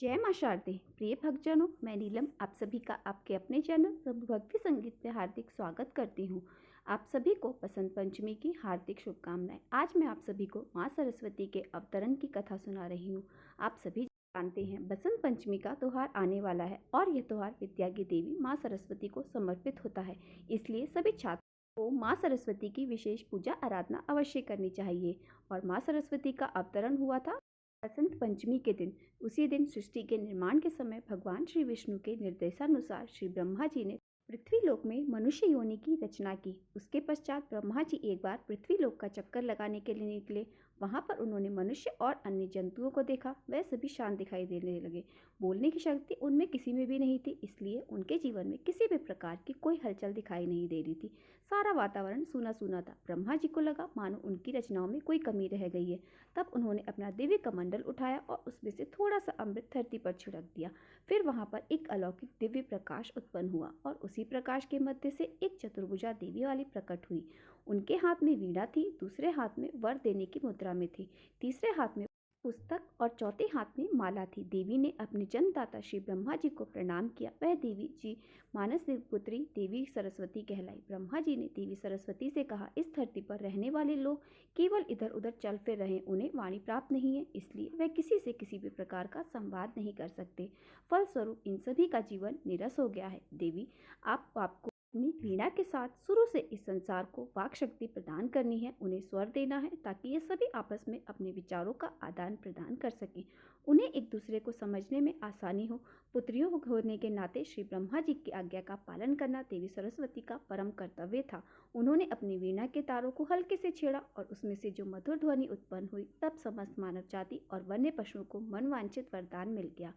जय माँ शारदे। प्रिय भक्तजनों, मैं नीलम आप सभी का आपके अपने चैनल प्रभु भक्ति संगीत में हार्दिक स्वागत करती हूँ। आप सभी को बसंत पंचमी की हार्दिक शुभकामनाएं। आज मैं आप सभी को माँ सरस्वती के अवतरण की कथा सुना रही हूँ। आप सभी जानते हैं बसंत पंचमी का त्यौहार आने वाला है और यह त्यौहार विद्या की देवी माँ सरस्वती को समर्पित होता है। इसलिए सभी छात्रों को माँ सरस्वती की विशेष पूजा आराधना अवश्य करनी चाहिए। और माँ सरस्वती का अवतरण हुआ था बसंत पंचमी के दिन। उसी दिन सृष्टि के निर्माण के समय भगवान श्री विष्णु के निर्देशानुसार श्री ब्रह्मा जी ने पृथ्वी लोक में मनुष्य योनि की रचना की। उसके पश्चात ब्रह्मा जी एक बार पृथ्वी लोक का चक्कर लगाने के लिए निकले। वहां पर उन्होंने मनुष्य और अन्य जंतुओं को देखा। वह सभी शांत दिखाई देने लगे। बोलने की शक्ति उनमें किसी में भी नहीं थी, इसलिए उनके जीवन में किसी भी प्रकार की कोई हलचल दिखाई नहीं दे रही थी। सारा वातावरण सूना सूना था। ब्रह्मा जी को लगा मानो उनकी रचनाओं में कोई कमी रह गई है। तब उन्होंने अपना दिव्य कमंडल उठाया और उसमें से थोड़ा सा अमृत धरती पर छिड़क दिया। फिर वहां पर एक अलौकिक दिव्य प्रकाश उत्पन्न हुआ और उसी प्रकाश के मध्य से एक चतुर्भुजा देवी वाली प्रकट हुई। उनके हाथ में वीणा थी, दूसरे हाथ में वर देने की मुद्रा में थी, तीसरे हाथ में पुस्तक और चौथे हाथ में माला थी। देवी ने अपने जन्मदाता श्री ब्रह्मा जी को प्रणाम किया। वह देवी जी मानस देव पुत्री देवी सरस्वती कहलाई। ब्रह्मा जी ने देवी सरस्वती से कहा, इस धरती पर रहने वाले लोग केवल इधर उधर चल फिर रहे, उन्हें वाणी प्राप्त नहीं है, इसलिए वह किसी से किसी भी प्रकार का संवाद नहीं कर सकते। फलस्वरूप इन सभी का जीवन निरस हो गया है। देवी आपको अपनी वीणा के साथ शुरू से इस संसार को वाक शक्ति प्रदान करनी है। उन्हें स्वर देना है ताकि ये सभी आपस में अपने विचारों का आदान प्रदान कर सकें, उन्हें एक दूसरे को समझने में आसानी हो। पुत्रियों होने के नाते श्री ब्रह्मा जी की आज्ञा का पालन करना देवी सरस्वती का परम कर्तव्य था। उन्होंने अपनी वीणा के तारों को हल्के से छेड़ा और उसमें से जो मधुर ध्वनि उत्पन्न हुई, तब समस्त मानव जाति और वन्य पशुओं को मनवांछित वरदान मिल गया।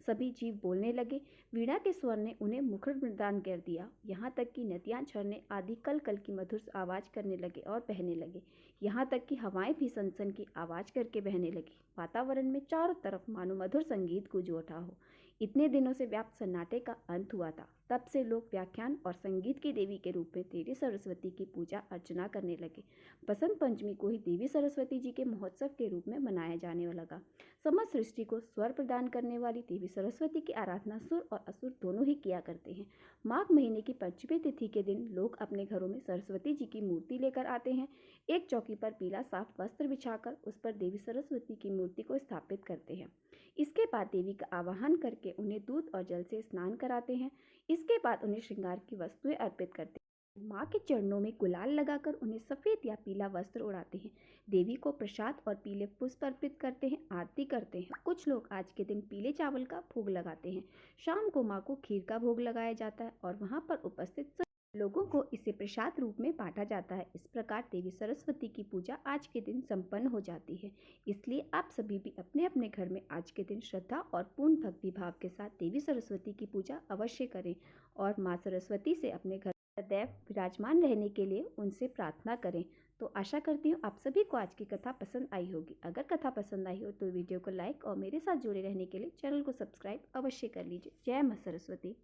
सभी जीव बोलने लगे। वीणा के स्वर ने उन्हें मुखर प्रदान कर दिया। यहाँ तक कि नदियाँ, झरने आदि कल कल की मधुर आवाज करने लगे और बहने लगे। यहाँ तक कि हवाएं भी सनसन की आवाज करके बहने लगी। वातावरण में चारों तरफ मानो मधुर संगीत गूंज उठा हो। इतने दिनों से व्याप्त सन्नाटे का अंत हुआ था। तब से लोग व्याख्यान और संगीत की देवी के रूप में देवी सरस्वती की पूजा अर्चना करने लगे। बसंत पंचमी को ही देवी सरस्वती जी के महोत्सव के रूप में मनाया जाने लगा। समस्त सृष्टि को स्वर प्रदान करने वाली देवी सरस्वती की आराधना सुर और असुर दोनों ही किया करते हैं। माघ महीने की पंचमी तिथि के दिन लोग अपने घरों में सरस्वती जी की मूर्ति लेकर आते हैं। एक चौकी पर पीला साफ वस्त्र बिछाकर उस पर देवी सरस्वती की मूर्ति को स्थापित करते हैं। इसके बाद देवी का आवाहन करके उन्हें दूध और जल से स्नान कराते हैं। इसके बाद उन्हें श्रृंगार की वस्तुएं अर्पित करते हैं। माँ के चरणों में गुलाल लगाकर उन्हें सफेद या पीला वस्त्र उड़ाते हैं। देवी को प्रसाद और पीले पुष्प अर्पित करते हैं, आरती करते हैं। कुछ लोग आज के दिन पीले चावल का भोग लगाते हैं। शाम को माँ को खीर का भोग लगाया जाता है और वहाँ पर उपस्थित लोगों को इसे प्रसाद रूप में बांटा जाता है। इस प्रकार देवी सरस्वती की पूजा आज के दिन संपन्न हो जाती है। इसलिए आप सभी भी अपने अपने घर में आज के दिन श्रद्धा और पूर्ण भक्ति भाव के साथ देवी सरस्वती की पूजा अवश्य करें और माँ सरस्वती से अपने घर सदैव विराजमान रहने के लिए उनसे प्रार्थना करें। तो आशा करती हूँ आप सभी को आज की कथा पसंद आई होगी। अगर कथा पसंद आई हो तो वीडियो को लाइक और मेरे साथ जुड़े रहने के लिए चैनल को सब्सक्राइब अवश्य कर लीजिए। जय माँ सरस्वती।